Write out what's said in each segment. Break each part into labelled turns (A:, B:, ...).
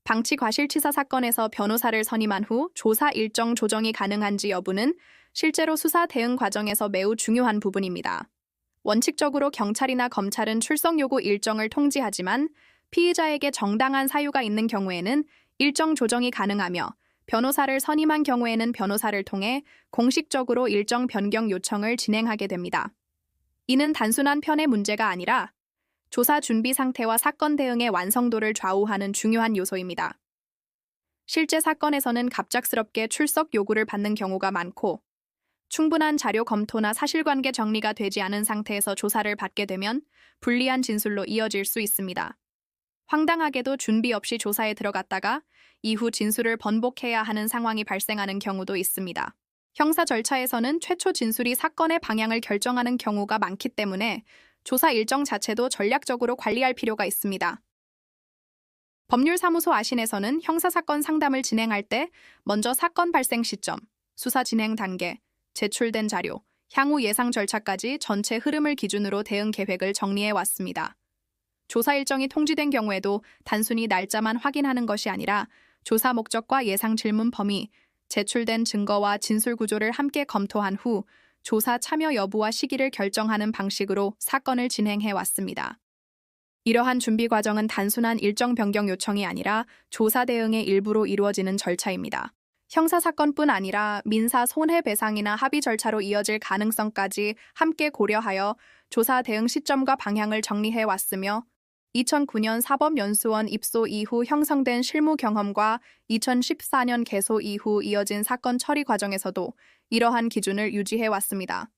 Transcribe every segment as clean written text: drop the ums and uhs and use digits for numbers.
A: 방치과실치사 사건에서 변호사를 선임한 후 조사 일정 조정이 가능한지 여부는 실제로 수사 대응 과정에서 매우 중요한 부분입니다. 원칙적으로 경찰이나 검찰은 출석 요구 일정을 통지하지만 피의자에게 정당한 사유가 있는 경우에는 일정 조정이 가능하며 변호사를 선임한 경우에는 변호사를 통해 공식적으로 일정 변경 요청을 진행하게 됩니다. 이는 단순한 편의 문제가 아니라 조사 준비 상태와 사건 대응의 완성도를 좌우하는 중요한 요소입니다. 실제 사건에서는 갑작스럽게 출석 요구를 받는 경우가 많고 충분한 자료 검토나 사실관계 정리가 되지 않은 상태에서 조사를 받게 되면 불리한 진술로 이어질 수 있습니다. 황당하게도 준비 없이 조사에 들어갔다가 이후 진술을 번복해야 하는 상황이 발생하는 경우도 있습니다. 형사 절차에서는 최초 진술이 사건의 방향을 결정하는 경우가 많기 때문에 조사 일정 자체도 전략적으로 관리할 필요가 있습니다. 법률사무소 아신에서는 형사사건 상담을 진행할 때 먼저 사건 발생 시점, 수사 진행 단계, 제출된 자료, 향후 예상 절차까지 전체 흐름을 기준으로 대응 계획을 정리해 왔습니다. 조사 일정이 통지된 경우에도 단순히 날짜만 확인하는 것이 아니라 조사 목적과 예상 질문 범위, 제출된 증거와 진술 구조를 함께 검토한 후 조사 참여 여부와 시기를 결정하는 방식으로 사건을 진행해 왔습니다. 이러한 준비 과정은 단순한 일정 변경 요청이 아니라 조사 대응의 일부로 이루어지는 절차입니다. 형사사건뿐 아니라 민사 손해배상이나 합의 절차로 이어질 가능성까지 함께 고려하여 조사 대응 시점과 방향을 정리해 왔으며 2009년 사법연수원 입소 이후 형성된 실무 경험과 2014년 개소 이후 이어진 사건 처리 과정에서도 이러한 기준을 유지해 왔습니다.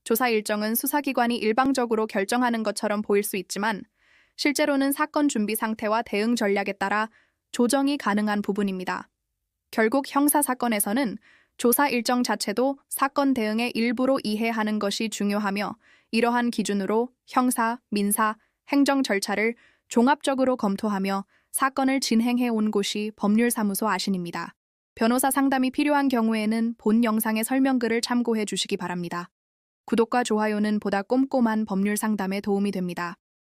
A: 조사 일정은 수사기관이 일방적으로 결정하는 것처럼 보일 수 있지만 실제로는 사건 준비 상태와 대응 전략에 따라 조정이 가능한 부분입니다. 결국 형사사건에서는 조사 일정 자체도 사건 대응의 일부로 이해하는 것이 중요하며 이러한 기준으로 형사, 민사, 행정 절차를 종합적으로 검토하며 사건을 진행해 온 곳이 법률사무소 아신입니다. 변호사 상담이 필요한 경우에는 본 영상의 설명글을 참고해 주시기 바랍니다. 구독과 좋아요는 보다 꼼꼼한 법률 상담에 도움이 됩니다.